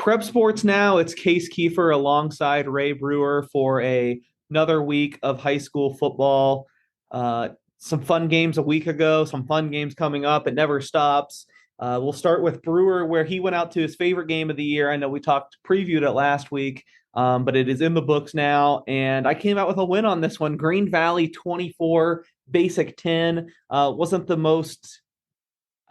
Prep Sports now. It's Case Keefer alongside Ray Brewer for another week of high school football. Some fun games a week ago, some fun games coming up. It never stops. We'll start with Brewer, where he went out to his favorite game of the year. I know we previewed it last week, but it is in the books now. And I came out with a win on this one. Green Valley 24, Basic 10. Wasn't the most,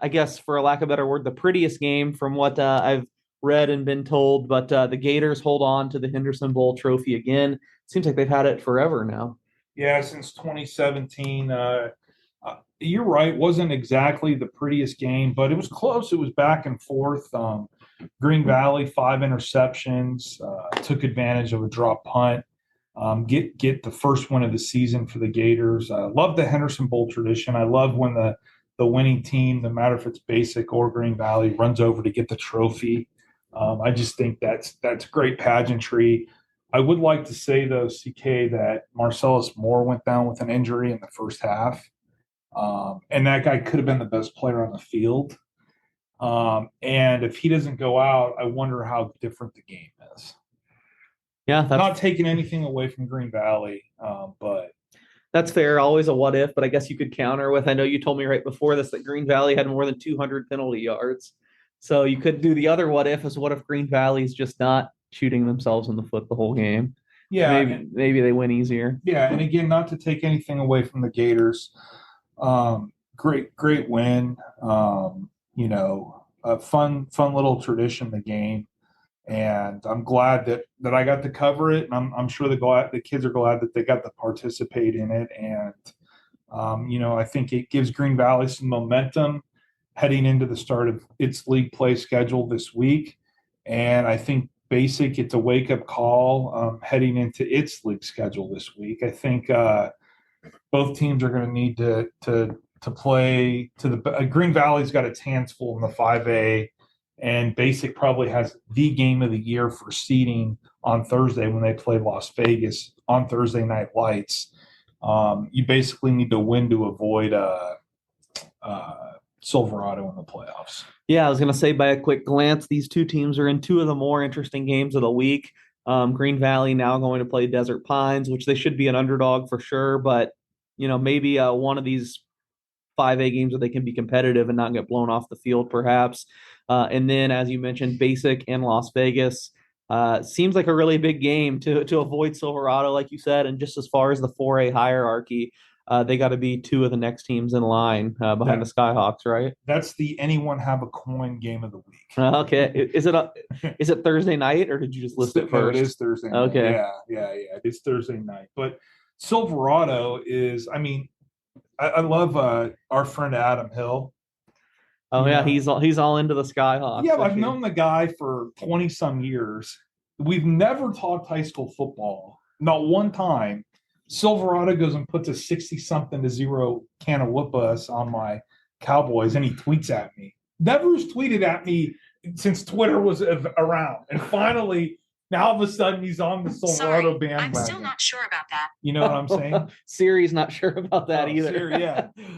I guess, for a lack of a better word, the prettiest game from what I've read and been told, but the Gators hold on to the Henderson Bowl trophy again. Seems like they've had it forever now. Yeah, since 2017. You're right. Wasn't exactly the prettiest game, but it was close. It was back and forth. Green Valley, 5 interceptions, took advantage of a drop punt. Get the first win of the season for the Gators. I love the Henderson Bowl tradition. I love when the winning team, no matter if it's Basic or Green Valley, runs over to get the trophy. I just think that's great pageantry. I would like to say, though, CK, that Marcellus Moore went down with an injury in the first half. And that guy could have been the best player on the field. And if he doesn't go out, I wonder how different the game is. Yeah, not taking anything away from Green Valley, but that's fair. Always a what if, but I guess you could counter with, I know you told me right before this that Green Valley had more than 200 penalty yards. So you could do the other what if is what if Green Valley's just not shooting themselves in the foot the whole game. Yeah. Maybe they win easier. Yeah. And again, not to take anything away from the Gators. Great win. A fun little tradition, the game. And I'm glad that I got to cover it. And I'm sure the kids are glad that they got to participate in it. And, I think it gives Green Valley some momentum heading into the start of its league play schedule this week. And I think Basic, it's a wake-up call heading into its league schedule this week. I think both teams are going to need to play to the Green Valley's got its hands full in the 5A, and Basic probably has the game of the year for seeding on Thursday when they play Las Vegas on Thursday Night Lights. You basically need to win to avoid Silverado in the playoffs. Yeah, I was going to say by a quick glance, these two teams are in two of the more interesting games of the week. Green Valley now going to play Desert Pines, which they should be an underdog for sure, but maybe one of these 5A games where they can be competitive and not get blown off the field, perhaps. And then, as you mentioned, Basic in Las Vegas. Seems like a really big game to avoid Silverado, like you said. And just as far as the 4A hierarchy, they got to be two of the next teams in line behind the Skyhawks, right? That's the anyone have a coin game of the week. Okay. Is it Thursday night, or did you just list it first? No, it is Thursday night. Okay. Yeah. It's Thursday night. But Silverado is, I love our friend Adam Hill. Oh, yeah, he's all into the Skyhawks. Yeah, I've known the guy for 20-some years. We've never talked high school football. Not one time. Silverado goes and puts a 60-something-0 can of whoop us on my Cowboys, and he tweets at me. Never has tweeted at me since Twitter was around. And finally, now all of a sudden, he's on the Silverado bandwagon. I'm still not sure about that. You know what I'm saying? Siri's not sure about that either.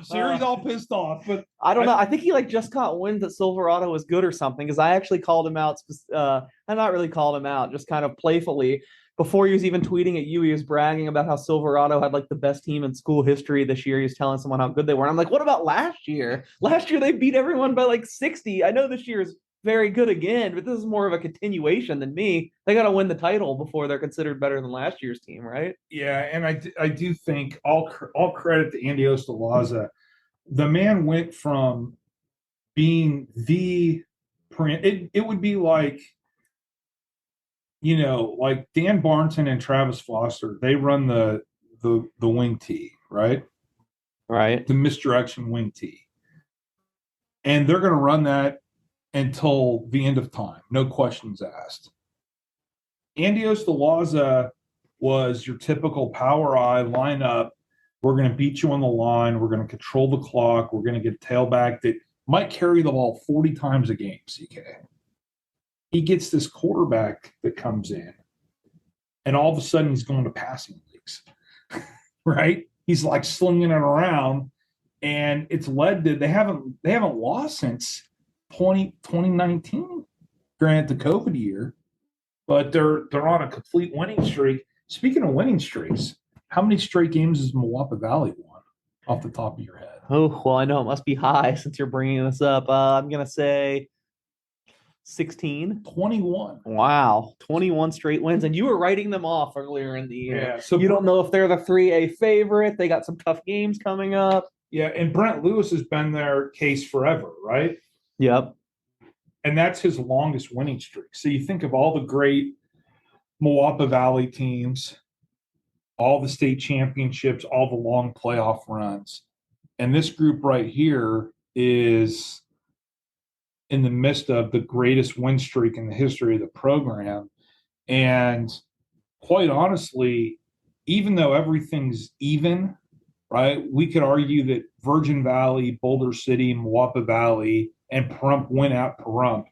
Siri's all pissed off. But I don't know. I think he just caught wind that Silverado was good or something, because I actually called him out. I not really called him out, just kind of playfully. Before he was even tweeting at you, he was bragging about how Silverado had the best team in school history this year. He was telling someone how good they were. And I'm like, what about last year? Last year they beat everyone by 60. I know this year is very good again, but this is more of a continuation than me. They got to win the title before they're considered better than last year's team, right? Yeah, and I do think all credit to Andy Ostalaza. The man went from being it would be like Dan Barnton and Travis Foster. They run the wing tee, right? Right. The misdirection wing tee. And they're going to run that until the end of time. No questions asked. Andy Ostalaza was your typical power eye lineup. We're going to beat you on the line. We're going to control the clock. We're going to get a tailback that might carry the ball 40 times a game, CK. He gets this quarterback that comes in, and all of a sudden he's going to passing leagues, right? He's slinging it around, and it's led to they haven't lost since 2019. Granted, the COVID year, but they're on a complete winning streak. Speaking of winning streaks, how many straight games has Moapa Valley won off the top of your head? Oh, well, I know it must be high since you're bringing this up. I'm going to say 16. 21. Wow, 21 straight wins. And you were writing them off earlier in the year. Yeah. So you don't know if they're the 3A favorite. They got some tough games coming up. Yeah, and Brent Lewis has been their case forever, right? Yep. And that's his longest winning streak. So you think of all the great Moapa Valley teams, all the state championships, all the long playoff runs. And this group right here is in the midst of the greatest win streak in the history of the program. And quite honestly, even though everything's even, right, we could argue that Virgin Valley, Boulder City, Moapa Valley, and Pahrump win out Pahrump.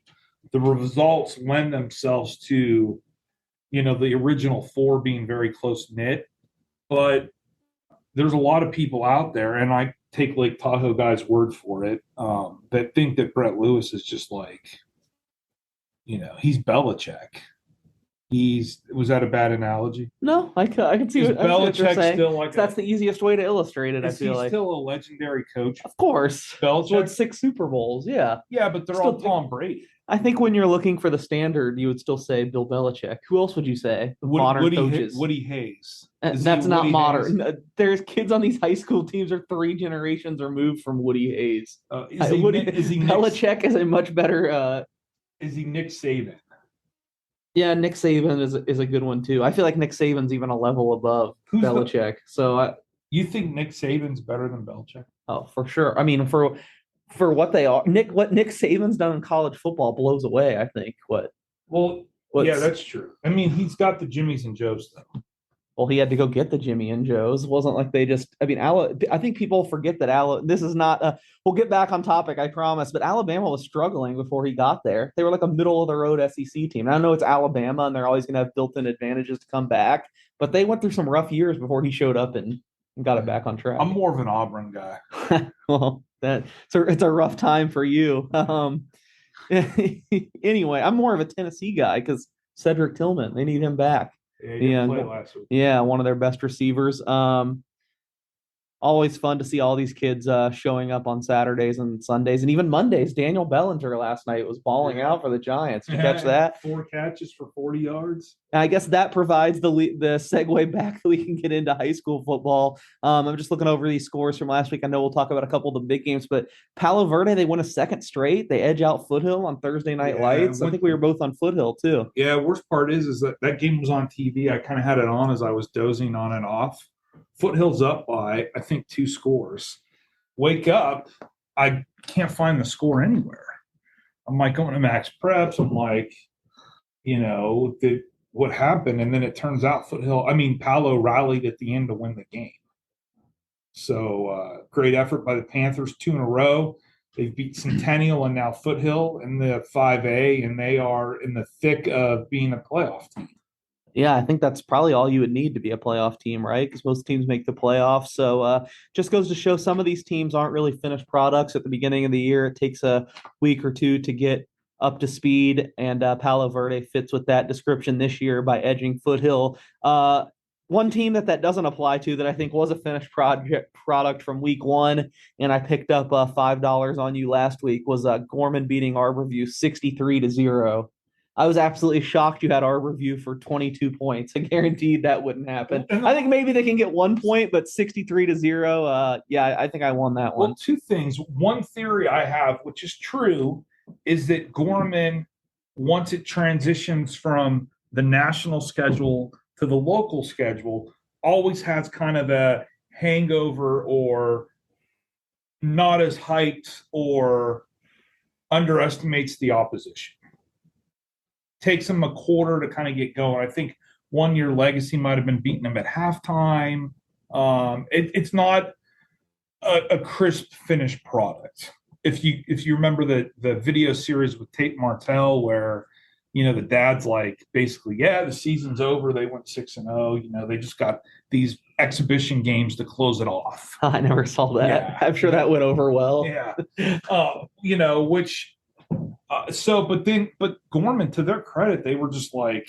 The results lend themselves to, the original four being very close knit. But there's a lot of people out there, and I take Lake Tahoe guys' word for it, that think that Brett Lewis is just like, he's Belichick. Was that a bad analogy? No, I can see what you're saying. Still like that's the easiest way to illustrate it. I feel like still a legendary coach. Of course, Belichick won 6 Super Bowls. Yeah, but they're still all Tom Brady. I think when you're looking for the standard, you would still say Bill Belichick. Who else would you say? Modern coaches. Woody Hayes. That's not modern. Hayes? There's kids on these high school teams are 3 generations removed from Woody Hayes. Belichick is a much better. Is he Nick Saban? Yeah, Nick Saban is a good one too. I feel like Nick Saban's even a level above Belichick. You think Nick Saban's better than Belichick? Oh, for sure. I mean, for what they are, what Nick Saban's done in college football blows away. I think yeah, that's true. I mean, he's got the Jimmys and Joes though. Well, he had to go get the Jimmy and Joes. It wasn't like they just. I mean, I think people forget that This is not. We'll get back on topic, I promise. But Alabama was struggling before he got there. They were like a middle of the road SEC team. And I know it's Alabama, and they're always going to have built-in advantages to come back. But they went through some rough years before he showed up and got it back on track. I'm more of an Auburn guy. Well, it's a rough time for you. Anyway, I'm more of a Tennessee guy because Cedric Tillman. They need him back. Yeah, he didn't play last week. Yeah, one of their best receivers. Always fun to see all these kids showing up on Saturdays and Sundays and even Mondays. Daniel Bellinger last night was balling out for the Giants. Did you catch that? 4 catches for 40 yards. And I guess that provides the segue back that we can get into high school football. I'm just looking over these scores from last week. I know we'll talk about a couple of the big games, but Palo Verde, they won a second straight. They edge out Foothill on Thursday Night Lights. I think we were both on Foothill too. Yeah, worst part is that game was on TV. I kind of had it on as I was dozing on and off. Foothill's up by, I think, 2 scores. Wake up, I can't find the score anywhere. I'm like going to Max Preps. I'm like, what happened? And then it turns out Palo rallied at the end to win the game. So great effort by the Panthers, 2 in a row. They've beat Centennial and now Foothill in the 5A, and they are in the thick of being a playoff team. Yeah, I think that's probably all you would need to be a playoff team, right? Because most teams make the playoffs. So just goes to show some of these teams aren't really finished products at the beginning of the year. It takes a week or two to get up to speed, and Palo Verde fits with that description this year by edging Foothill. One team that doesn't apply to that I think was a finished product from week 1, and I picked up $5 on you last week, was Gorman beating Arborview 63-0. I was absolutely shocked you had Arborview for 22 points. I guaranteed that wouldn't happen. I think maybe they can get 1 point, but 63-0. I think I won that one. Well, 2 things. One theory I have, which is true, is that Gorman, once it transitions from the national schedule to the local schedule, always has kind of a hangover or not as hyped or underestimates the opposition. Takes them a quarter to kind of get going. I think one year Legacy might have been beating them at halftime. It's not a crisp finished product. If you remember the video series with Tate Martell where the dad's like basically, the season's over. They went 6-0. They just got these exhibition games to close it off. I never saw that. Yeah. I'm sure that went over well. Yeah. Which But Gorman, to their credit, they were just like,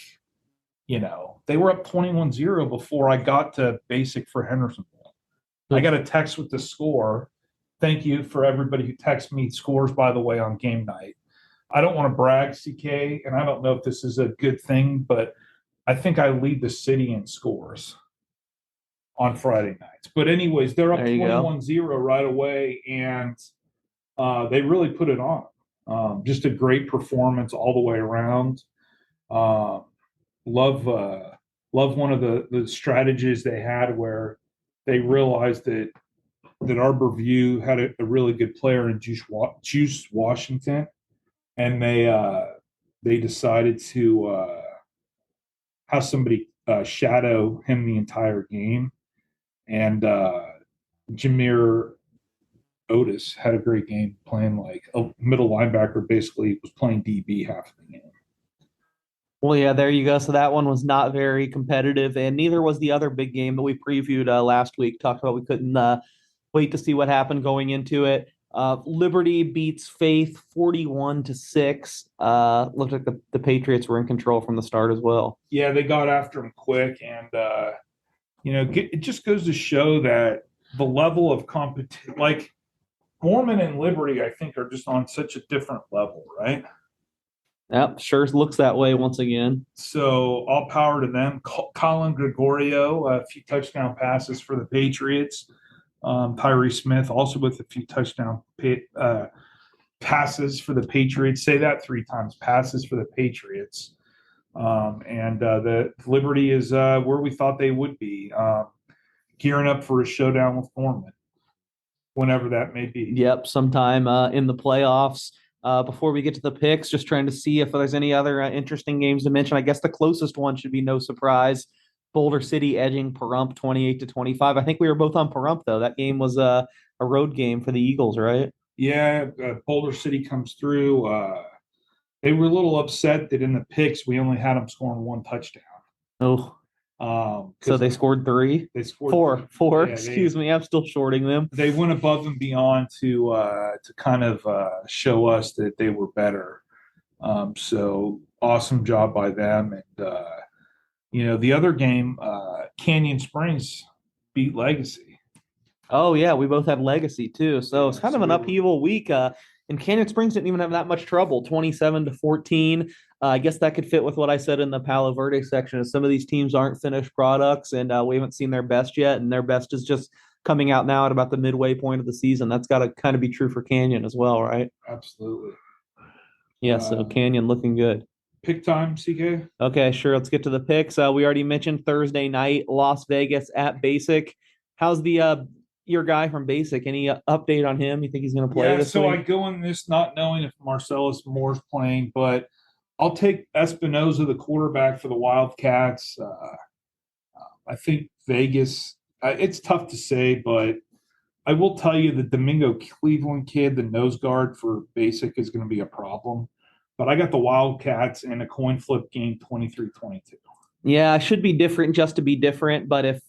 they were up 21-0 before I got to basic for Hendersonville. I got a text with the score. Thank you for everybody who texts me scores, by the way, on game night. I don't want to brag, CK, and I don't know if this is a good thing, but I think I lead the city in scores on Friday nights. But anyways, they're up There you go. 21-0 right away, and they really put it on. Just a great performance all the way around. Uh, love love one of the strategies they had where they realized that Arborview had a really good player in Juice Washington, and they decided to have somebody shadow him the entire game. And Jameer Otis had a great game playing like a middle linebacker, basically was playing DB half the game. Well, yeah, there you go. So that one was not very competitive, and neither was the other big game that we previewed last week. Talked about we couldn't wait to see what happened going into it. Liberty beats Faith 41-6. Looked like the Patriots were in control from the start as well. Yeah, they got after him quick, and it just goes to show that the level of competition, like Gorman and Liberty, I think are just on such a different level, right? Yep, sure looks that way once again. So all power to them. Colin Gregorio, a few touchdown passes for the Patriots. Tyree Smith also with a few touchdown passes for the Patriots. Say that 3 times, passes for the Patriots. And the Liberty is where we thought they would be, gearing up for a showdown with Foreman, whenever that may be. Yep, sometime in the playoffs. Before we get to the picks, just trying to see if there's any other interesting games to mention. I guess the closest one should be no surprise. Boulder City edging Pahrump 28-25. I think we were both on Pahrump though. That game was a road game for the Eagles, right? Yeah, Boulder City comes through. They were a little upset that in the picks we only had them scoring 1 touchdown. Oh, so they scored 3. They scored four. Yeah, excuse me, I'm still shorting them. They went above and beyond to kind of show us that they were better. So awesome job by them. And the other game, Canyon Springs beat Legacy. Oh yeah, we both had Legacy too. So it's kind of an upheaval week. And Canyon Springs didn't even have that much trouble, 27-14. I guess that could fit with what I said in the Palo Verde section. Is some of these teams aren't finished products, and we haven't seen their best yet, and their best is just coming out now at about the midway point of the season. That's got to kind of be true for Canyon as well, right? Absolutely. Yeah. So Canyon looking good. Pick time, CK. Okay, sure. Let's get to the picks. We already mentioned Thursday night, Las Vegas at Basic. How's the your guy from Basic? Any update on him? You think he's going to play this so week? I go in this not knowing if Marcellus Moore's playing, but I'll take Espinoza, the quarterback for the Wildcats. I think Vegas, it's tough to say, but I will tell you the Domingo Cleveland kid, the nose guard for Basic, is going to be a problem. But I got the Wildcats in a coin flip game 23-22. Yeah, I should be different just to be different, but if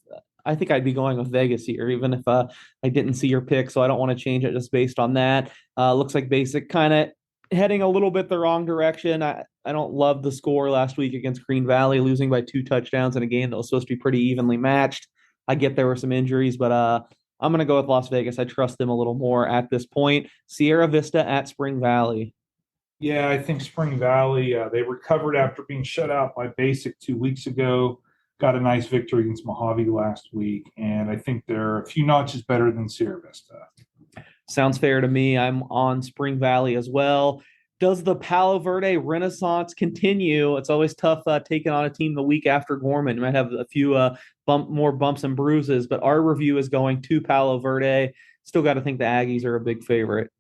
I think I'd be going with Vegas here, even if I didn't see your pick, so I don't want to change it just based on that. Looks like Basic kind of heading a little bit the wrong direction. I don't love the score last week against Green Valley, losing by 2 touchdowns in a game that was supposed to be pretty evenly matched. I get there were some injuries, but I'm going to go with Las Vegas. I trust them a little more at this point. Sierra Vista at Spring Valley. Yeah, I think Spring Valley, they recovered after being shut out by Basic 2 weeks ago. Got a nice victory against Mojave last week, and I think they're a few notches better than Sierra Vista. Sounds fair to me. I'm on Spring Valley as well. Does the Palo Verde Renaissance continue? It's always tough taking on a team the week after Gorman. You might have a few more bumps and bruises, but our review is going to Palo Verde. Still got to think the Aggies are a big favorite.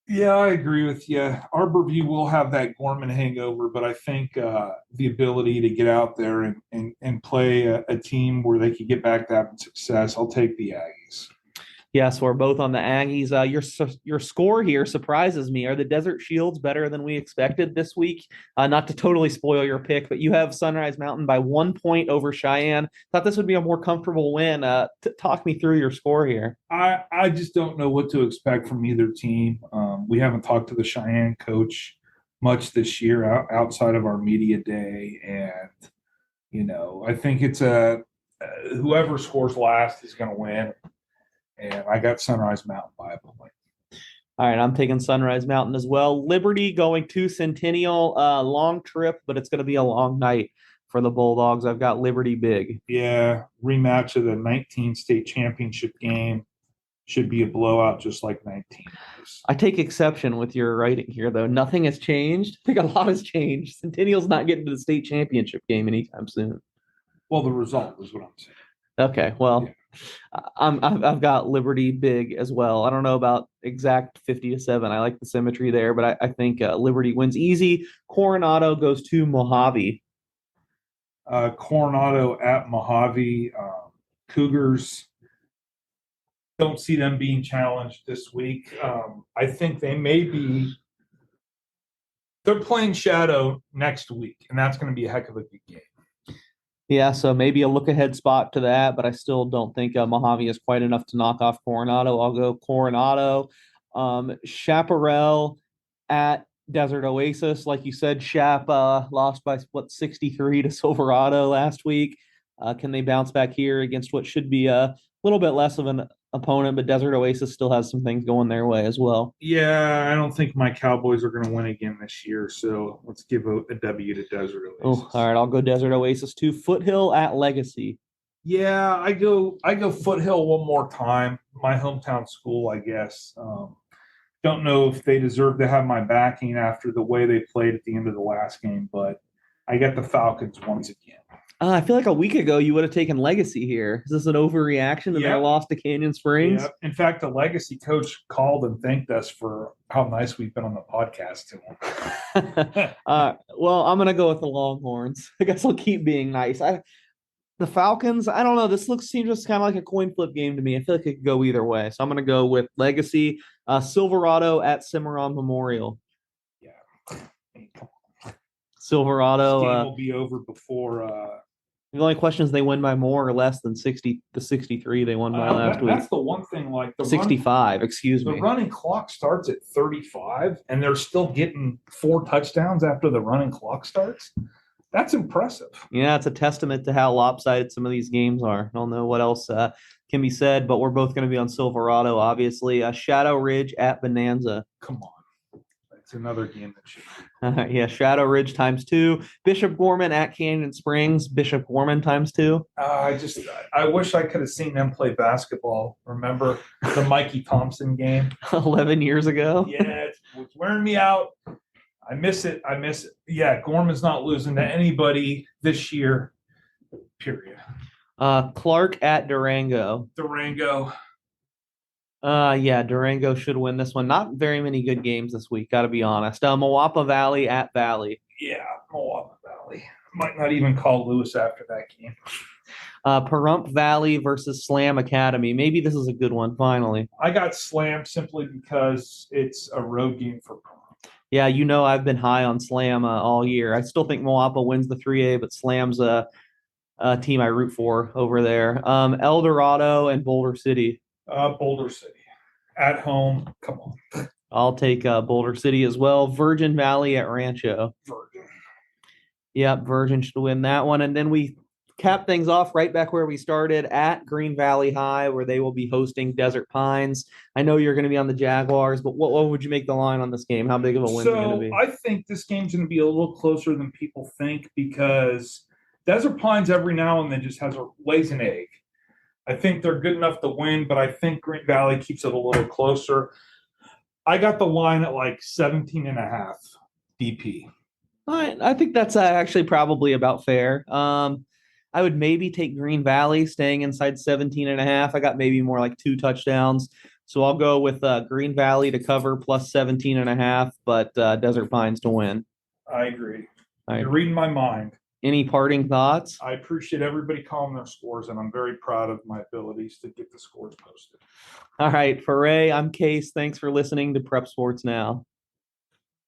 Yeah, I agree with you. Arborview will have that Gorman hangover, but I think the ability to get out there and play a team where they could get back to having success, I'll take the Aggies. Yes, we're both on the Aggies. Your score here surprises me. Are the Desert Shields better than we expected this week? Not to totally spoil your pick, but you have Sunrise Mountain by 1 point over Cheyenne. Thought this would be a more comfortable win. Talk me through your score here. I just don't know what to expect from either team. We haven't talked to the Cheyenne coach much this year outside of our media day, and I think it's a whoever scores last is going to win. And I got Sunrise Mountain by a point. All right, I'm taking Sunrise Mountain as well. Liberty going to Centennial, long trip, but it's going to be a long night for the Bulldogs. I've got Liberty big. Yeah, rematch of the 19 state championship game. Should be a blowout just like 19 was. I take exception with your writing here, though. Nothing has changed. I think a lot has changed. Centennial's not getting to the state championship game anytime soon. Well, the result is what I'm saying. Okay, well, I've got Liberty big as well. I don't know about exact 50-7. I like the symmetry there, but I think Liberty wins easy. Coronado goes to Mojave. Coronado at Mojave. Cougars, don't see them being challenged this week. I think they may be. They're playing Shadow next week, and that's going to be a heck of a good game. Yeah, so maybe a look ahead spot to that, but I still don't think Mojave is quite enough to knock off Coronado. I'll go Coronado. Chaparral at Desert Oasis. Like you said, Chap lost by 63 to Silverado last week. Can they bounce back here against what should be a little bit less of an opponent, but Desert Oasis still has some things going their way as well. Yeah, I don't think my Cowboys are going to win again this year, so let's give a W to Desert Oasis. Oh, all right, I'll go Desert Oasis too. Foothill at Legacy. Yeah, I go Foothill one more time. My hometown school, I guess. Don't know if they deserve to have my backing after the way they played at the end of the last game, but I get the Falcons once again. I feel like a week ago you would have taken Legacy here. Is this an overreaction to their loss to Canyon Springs? Yeah. In fact, the Legacy coach called and thanked us for how nice we've been on the podcast to him. Well, I'm gonna go with the Longhorns. I guess I'll keep being nice. The Falcons, I don't know. This seems just kind of like a coin flip game to me. I feel like it could go either way. So I'm gonna go with Legacy. Silverado at Cimarron Memorial. Yeah. I mean, come on. Silverado this game will be over before the only question is they win by more or less than 63 they won by last week. That's the one thing, like the 65, excuse me. The running clock starts at 35, and they're still getting 4 touchdowns after the running clock starts. That's impressive. Yeah, it's a testament to how lopsided some of these games are. I don't know what else can be said, but we're both going to be on Silverado, obviously. Shadow Ridge at Bonanza. Come on. It's another game that should be. Yeah, Shadow Ridge times 2. Bishop Gorman at Canyon Springs. Bishop Gorman times 2. I wish I could have seen them play basketball. Remember the Mikey Thompson game? 11 years ago? Yeah, it's wearing me out. I miss it. Yeah, Gorman's not losing to anybody this year, period. Clark at Durango. Yeah, Durango should win this one. Not very many good games this week, got to be honest. Moapa Valley at Valley. Yeah, Moapa Valley. Might not even call Lewis after that game. Pahrump Valley versus Slam Academy. Maybe this is a good one, finally. I got Slam simply because it's a road game for Pahrump. Yeah, I've been high on Slam all year. I still think Moapa wins the 3A, but Slam's a team I root for over there. El Dorado and Boulder City. Boulder City. At home. Come on. I'll take Boulder City as well. Virgin Valley at Rancho. Virgin. Yep, Virgin should win that one. And then we cap things off right back where we started at Green Valley High, where they will be hosting Desert Pines. I know you're going to be on the Jaguars, but what would you make the line on this game? How big of a win is it going to be? I think this game's going to be a little closer than people think because Desert Pines every now and then just lays an egg. I think they're good enough to win, but I think Green Valley keeps it a little closer. I got the line at like 17.5 DP. I think that's actually probably about fair. I would maybe take Green Valley staying inside 17.5. I got maybe more like 2 touchdowns. So I'll go with Green Valley to cover plus 17.5, but Desert Pines to win. I agree. You're reading my mind. Any parting thoughts? I appreciate everybody calling their scores, and I'm very proud of my abilities to get the scores posted. All right. For Ray, I'm Case. Thanks for listening to Prep Sports Now.